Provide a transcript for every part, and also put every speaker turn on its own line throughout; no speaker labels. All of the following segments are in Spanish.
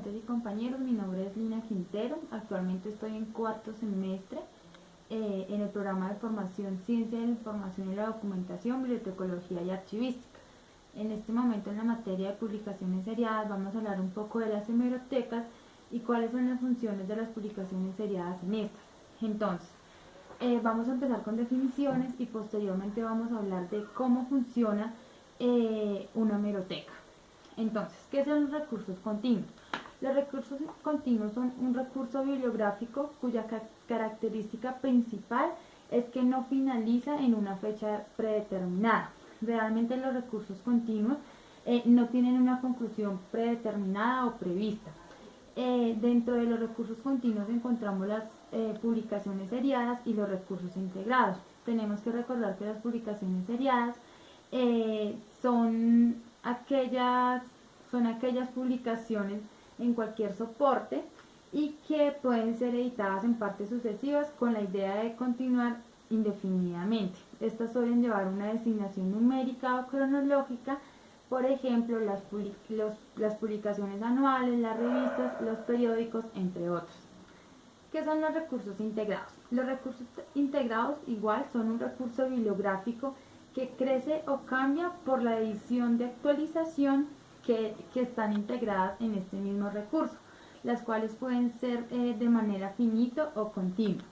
estudiantes y compañeros, mi nombre es Lina Quintero, actualmente estoy en cuarto semestre en el programa de formación Ciencia de la Información y la Documentación, Bibliotecología y Archivística. En este momento en la materia de publicaciones seriadas vamos a hablar un poco de las hemerotecas y cuáles son las funciones de las publicaciones seriadas en estas. Entonces, vamos a empezar con definiciones y posteriormente vamos a hablar de cómo funciona una hemeroteca. Entonces, ¿qué son los recursos continuos? Los recursos continuos son un recurso bibliográfico cuya característica principal es que no finaliza en una fecha predeterminada. Realmente los recursos continuos no tienen una conclusión predeterminada o prevista. Dentro de los recursos continuos encontramos las publicaciones seriadas y los recursos integrados. Tenemos que recordar que las publicaciones seriadas son aquellas publicaciones en cualquier soporte y que pueden ser editadas en partes sucesivas con la idea de continuar indefinidamente. Estas suelen llevar una designación numérica o cronológica, por ejemplo, las publicaciones anuales, las revistas, los periódicos, entre otros. ¿Qué son los recursos integrados? Los recursos integrados igual son un recurso bibliográfico que crece o cambia por la edición de actualización que están integradas en este mismo recurso, las cuales pueden ser de manera finita o continua.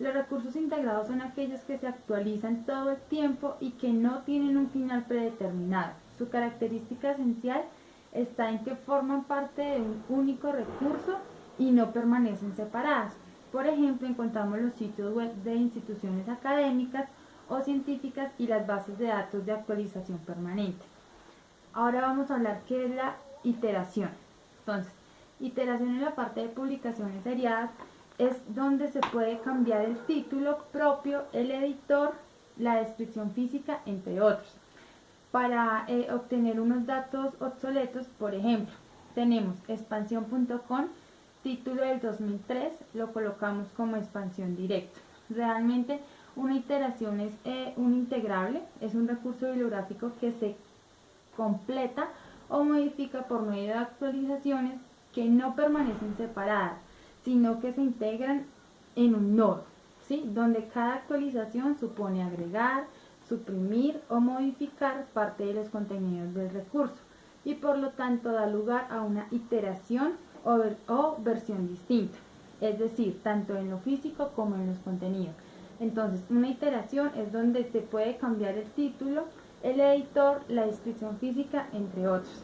Los recursos integrados son aquellos que se actualizan todo el tiempo y que no tienen un final predeterminado. Su característica esencial está en que forman parte de un único recurso y no permanecen separadas. Por ejemplo, encontramos los sitios web de instituciones académicas o científicas y las bases de datos de actualización permanente. Ahora vamos a hablar qué es la iteración. Entonces, iteración en la parte de publicaciones seriadas es donde se puede cambiar el título propio, el editor, la descripción física, entre otros. Para obtener unos datos obsoletos, por ejemplo, tenemos expansión.com, título del 2003, lo colocamos como expansión directa. Realmente una iteración es un integrable, es un recurso bibliográfico que se completa o modifica por medio de actualizaciones que no permanecen separadas, sino que se integran en un nodo, ¿sí? Donde cada actualización supone agregar, suprimir o modificar parte de los contenidos del recurso y por lo tanto da lugar a una iteración o versión distinta, es decir, tanto en lo físico como en los contenidos. Entonces, una iteración es donde se puede cambiar el título, el editor, la descripción física, entre otros.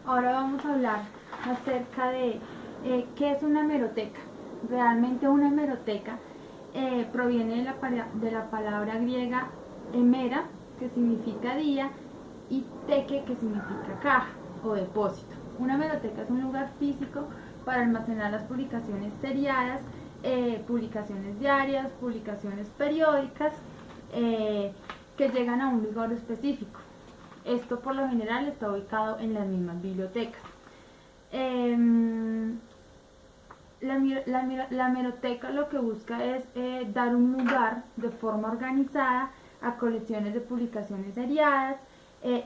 Ahora vamos a hablar acerca de qué es una hemeroteca. Realmente una hemeroteca proviene de la palabra griega hemera, que significa día, y teke, que significa caja o depósito. Una hemeroteca es un lugar físico para almacenar las publicaciones seriadas, publicaciones diarias, publicaciones periódicas, que llegan a un lugar específico. Esto por lo general está ubicado en las mismas bibliotecas. La hemeroteca lo que busca es dar un lugar de forma organizada a colecciones de publicaciones seriadas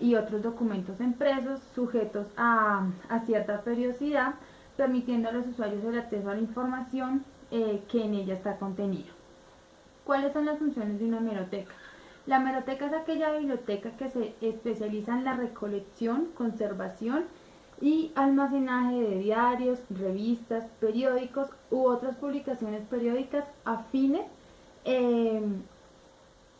y otros documentos impresos sujetos a cierta periodicidad, permitiendo a los usuarios el acceso a la información que en ella está contenida. ¿Cuáles son las funciones de una hemeroteca? La hemeroteca es aquella biblioteca que se especializa en la recolección, conservación y almacenaje de diarios, revistas, periódicos u otras publicaciones periódicas a fines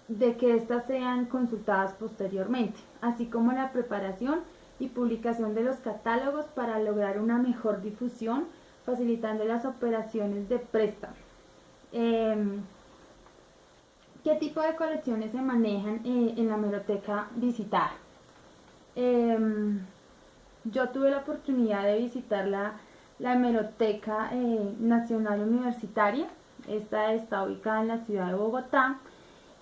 de que éstas sean consultadas posteriormente, así como la preparación y publicación de los catálogos para lograr una mejor difusión, facilitando las operaciones de préstamo. ¿Qué tipo de colecciones se manejan en la hemeroteca visitada? Yo tuve la oportunidad de visitar la Hemeroteca Nacional Universitaria. Esta está ubicada en la ciudad de Bogotá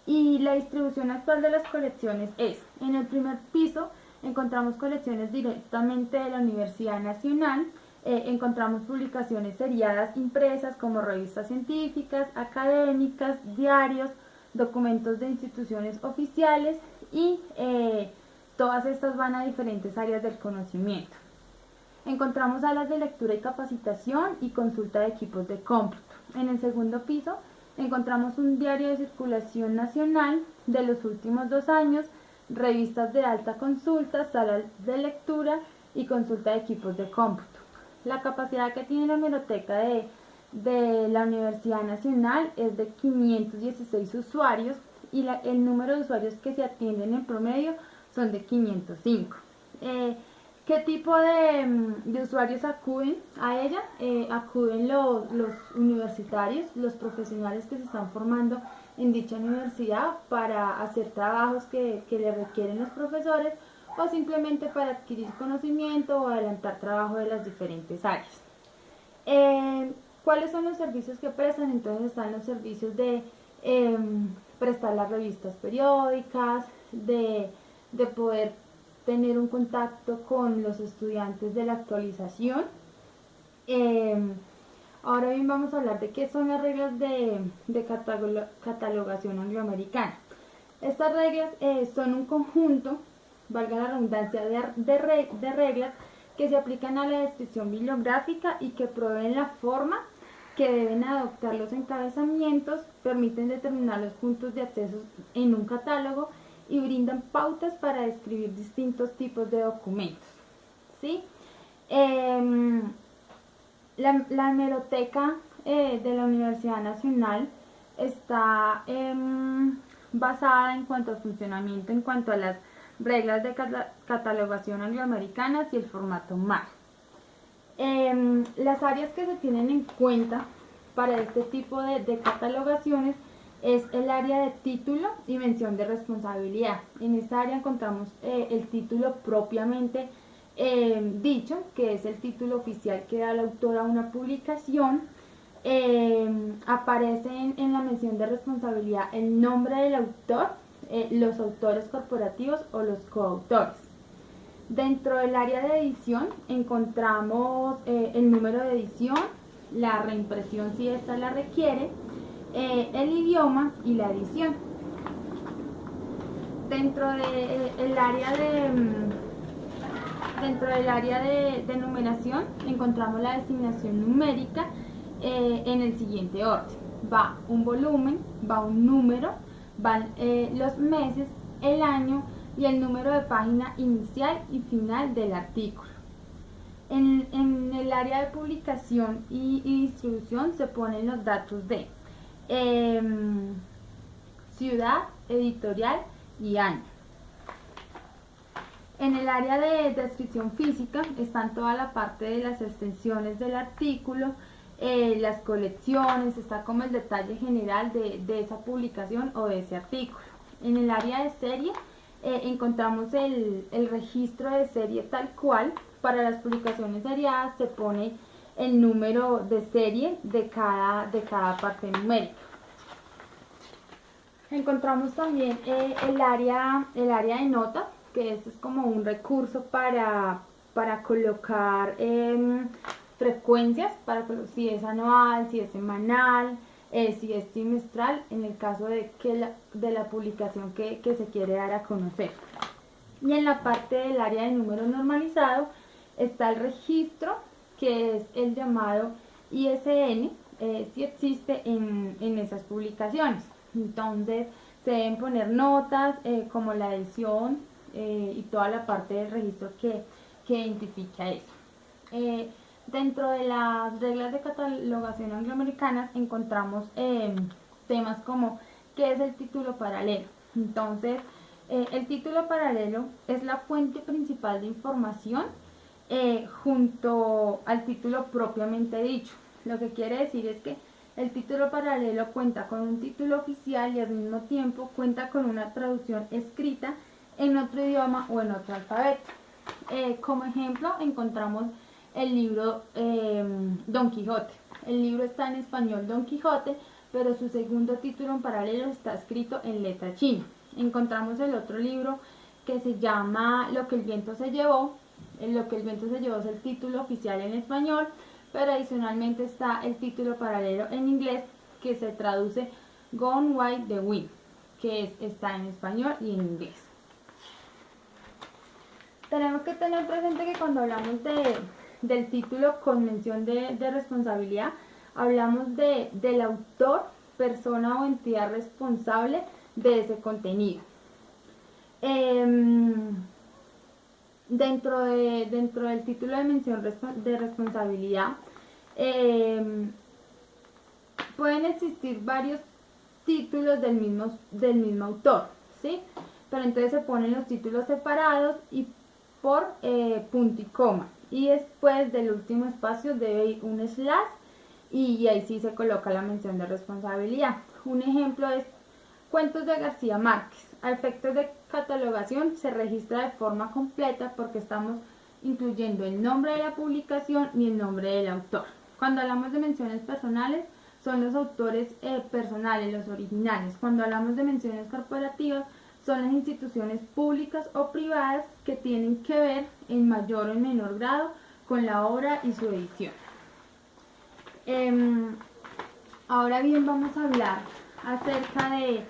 y la distribución actual de las colecciones es: en el primer piso encontramos colecciones directamente de la Universidad Nacional, encontramos publicaciones seriadas impresas como revistas científicas, académicas, diarios, documentos de instituciones oficiales y todas estas van a diferentes áreas del conocimiento. Encontramos salas de lectura y capacitación y consulta de equipos de cómputo. En el segundo piso encontramos un diario de circulación nacional de los últimos 2 años, revistas de alta consulta, salas de lectura y consulta de equipos de cómputo. La capacidad que tiene la hemeroteca de la Universidad Nacional es de 516 usuarios y el número de usuarios que se atienden en promedio son de 505. ¿Qué tipo de usuarios acuden a ella? Acuden los universitarios, los profesionales que se están formando en dicha universidad para hacer trabajos que le requieren los profesores o simplemente para adquirir conocimiento o adelantar trabajo de las diferentes áreas. ¿Cuáles son los servicios que prestan? Entonces están los servicios de prestar las revistas periódicas, de poder tener un contacto con los estudiantes de la actualización. Ahora bien vamos a hablar de qué son las reglas de catalogación angloamericana. Estas reglas son un conjunto, valga la redundancia, de reglas que se aplican a la descripción bibliográfica y que proveen la forma que deben adoptar los encabezamientos, permiten determinar los puntos de acceso en un catálogo y brindan pautas para describir distintos tipos de documentos. ¿Sí? La hemeroteca de la Universidad Nacional está basada en cuanto al funcionamiento, en cuanto a las reglas de catalogación angloamericanas y el formato MAR. Las áreas que se tienen en cuenta para este tipo de catalogaciones es el área de título y mención de responsabilidad. En esta área encontramos el título propiamente dicho, que es el título oficial que da el autor a una publicación. Aparece en la mención de responsabilidad el nombre del autor, los autores corporativos o los coautores. Dentro del área de edición encontramos el número de edición, la reimpresión si ésta la requiere, el idioma y la edición. Dentro del área de numeración encontramos la designación numérica en el siguiente orden. Va un volumen, va un número, van los meses, el año y el número de página inicial y final del artículo. En el área de publicación y distribución se ponen los datos de ciudad, editorial y año. En el área de descripción física están toda la parte de las extensiones del artículo, las colecciones, está como el detalle general de esa publicación o de ese artículo. En el área de serie encontramos el registro de serie tal cual. Para las publicaciones seriadas se pone el número de serie de cada parte numérica. Encontramos también el área de notas, que este es como un recurso para colocar frecuencias, si es anual, si es semanal, si es trimestral, en el caso de la publicación que se quiere dar a conocer. Y en la parte del área de número normalizado está el registro, que es el llamado ISN, si existe en esas publicaciones. Entonces se deben poner notas como la edición y toda la parte del registro que identifica eso. Dentro de las reglas de catalogación angloamericanas encontramos temas como ¿qué es el título paralelo? Entonces, el título paralelo es la fuente principal de información junto al título propiamente dicho. Lo que quiere decir es que el título paralelo cuenta con un título oficial y al mismo tiempo cuenta con una traducción escrita en otro idioma o en otro alfabeto. Como ejemplo encontramos el libro Don Quijote. El libro está en español Don Quijote, pero su segundo título en paralelo está escrito en letra china. Encontramos el otro libro que se llama Lo que el viento se llevó. Lo que el viento se llevó es el título oficial en español, pero adicionalmente está el título paralelo en inglés que se traduce Gone with the Wind, que está en español y en inglés. Tenemos que tener presente que cuando hablamos del título con mención de responsabilidad, hablamos del autor, persona o entidad responsable de ese contenido. Dentro del título de mención de responsabilidad, pueden existir varios títulos del mismo autor, ¿sí? Pero entonces se ponen los títulos separados y por punto y coma, y después del último espacio debe ir un slash y ahí sí se coloca la mención de responsabilidad. Un ejemplo es Cuentos de García Márquez. A efectos de catalogación se registra de forma completa porque estamos incluyendo el nombre de la publicación y el nombre del autor. Cuando hablamos de menciones personales, son los autores personales, los originales. Cuando hablamos de menciones corporativas, son las instituciones públicas o privadas que tienen que ver en mayor o en menor grado con la obra y su edición. Ahora bien, vamos a hablar acerca de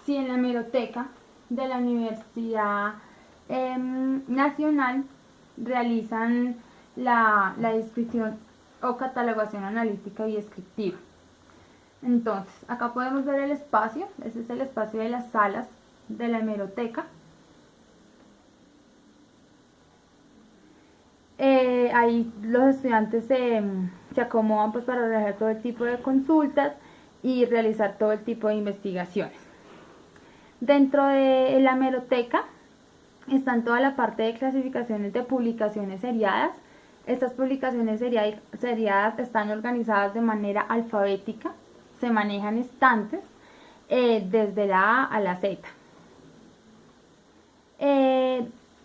si en la hemeroteca de la Universidad Nacional realizan la descripción o catalogación analítica y descriptiva. Entonces, acá podemos ver el espacio, ese es el espacio de las salas de la hemeroteca. Ahí los estudiantes se acomodan pues para realizar todo el tipo de consultas y realizar todo el tipo de investigaciones. Dentro de la hemeroteca están toda la parte de clasificaciones de publicaciones seriadas. Estas publicaciones seriadas están organizadas de manera alfabética, se manejan estantes desde la A a la Z.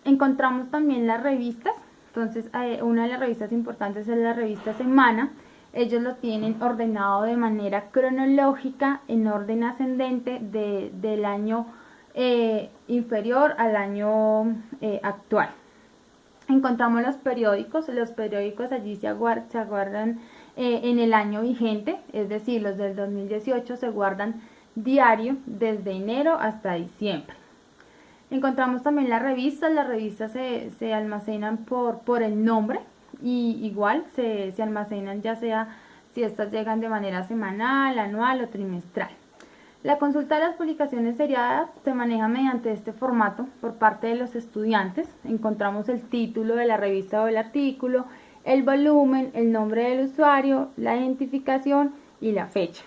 Encontramos también las revistas. Entonces, una de las revistas importantes es la revista Semana. Ellos lo tienen ordenado de manera cronológica, en orden ascendente del año inferior al año actual. Encontramos los periódicos allí se guardan en el año vigente, es decir, los del 2018 se guardan diario desde enero hasta diciembre. Encontramos también las revistas se almacenan por el nombre y igual se almacenan ya sea si estas llegan de manera semanal, anual o trimestral. La consulta de las publicaciones seriadas se maneja mediante este formato por parte de los estudiantes. Encontramos el título de la revista o el artículo, el volumen, el nombre del usuario, la identificación y la fecha.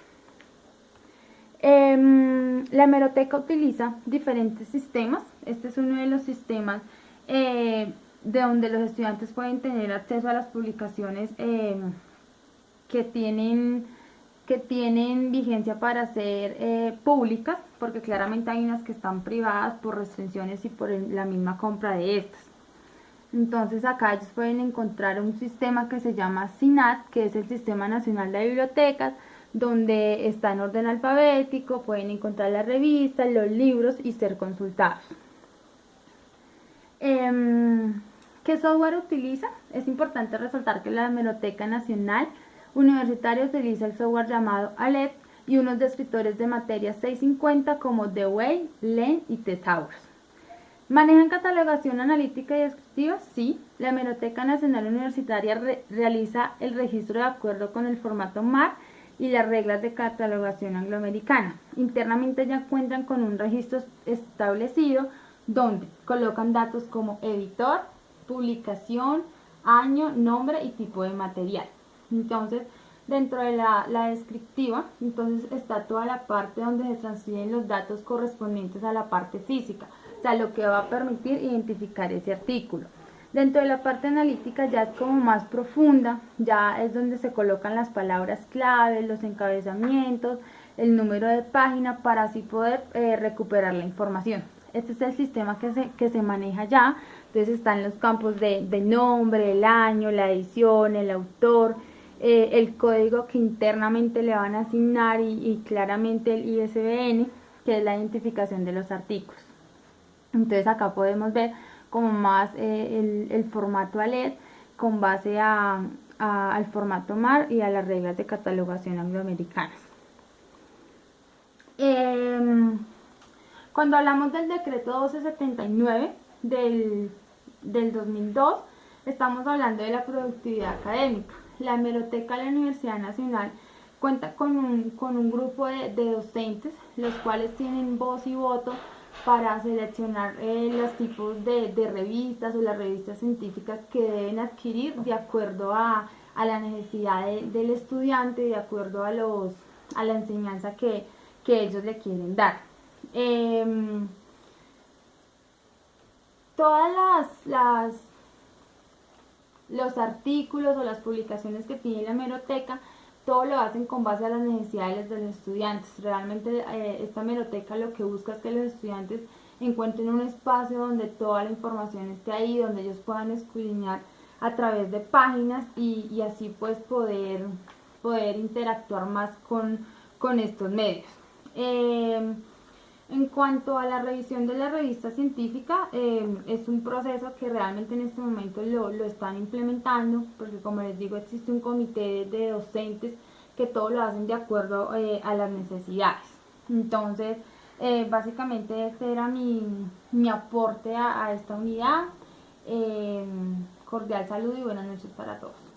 La hemeroteca utiliza diferentes sistemas. Este es uno de los sistemas de donde los estudiantes pueden tener acceso a las publicaciones que tienen vigencia para ser públicas, porque claramente hay unas que están privadas por restricciones y por la misma compra de estas. Entonces acá ellos pueden encontrar un sistema que se llama SINAT, que es el Sistema Nacional de Bibliotecas, donde está en orden alfabético, pueden encontrar las revistas, los libros y ser consultados. ¿Qué software utiliza? Es importante resaltar que la Hemeroteca Nacional Universitaria utiliza el software llamado ALET y unos descriptores de materias 650 como Dewey, Len y Thesaurus. ¿Manejan catalogación analítica y descriptiva? Sí. La Hemeroteca Nacional Universitaria realiza el registro de acuerdo con el formato MAR y las reglas de catalogación angloamericana. Internamente ya cuentan con un registro establecido donde colocan datos como editor, publicación, año, nombre y tipo de material. Entonces, dentro de la descriptiva, entonces está toda la parte donde se transfieren los datos correspondientes a la parte física, o sea, lo que va a permitir identificar ese artículo. Dentro de la parte analítica ya es como más profunda, ya es donde se colocan las palabras clave, los encabezamientos, el número de página para así poder recuperar la información. Este es el sistema que se maneja ya. Entonces están los campos de nombre, el año, la edición, el autor, el código que internamente le van a asignar y claramente el ISBN, que es la identificación de los artículos. Entonces acá podemos ver como más el formato ALET con base al formato MAR y a las reglas de catalogación angloamericanas. Cuando hablamos del decreto 1279 del 2002, estamos hablando de la productividad académica. La Hemeroteca de la Universidad Nacional cuenta con un grupo de docentes, los cuales tienen voz y voto para seleccionar los tipos de revistas o las revistas científicas que deben adquirir de acuerdo a la necesidad del estudiante, de acuerdo a la enseñanza que ellos le quieren dar. Todas los artículos o las publicaciones que tiene la hemeroteca, todo lo hacen con base a las necesidades de los estudiantes. Realmente esta hemeroteca lo que busca es que los estudiantes encuentren un espacio donde toda la información esté ahí, donde ellos puedan escudriñar a través de páginas y así pues poder interactuar más con estos medios. En cuanto a la revisión de la revista científica, es un proceso que realmente en este momento lo están implementando, porque como les digo, existe un comité de docentes que todo lo hacen de acuerdo a las necesidades. Entonces, básicamente este era mi aporte a esta unidad. Cordial saludo y buenas noches para todos.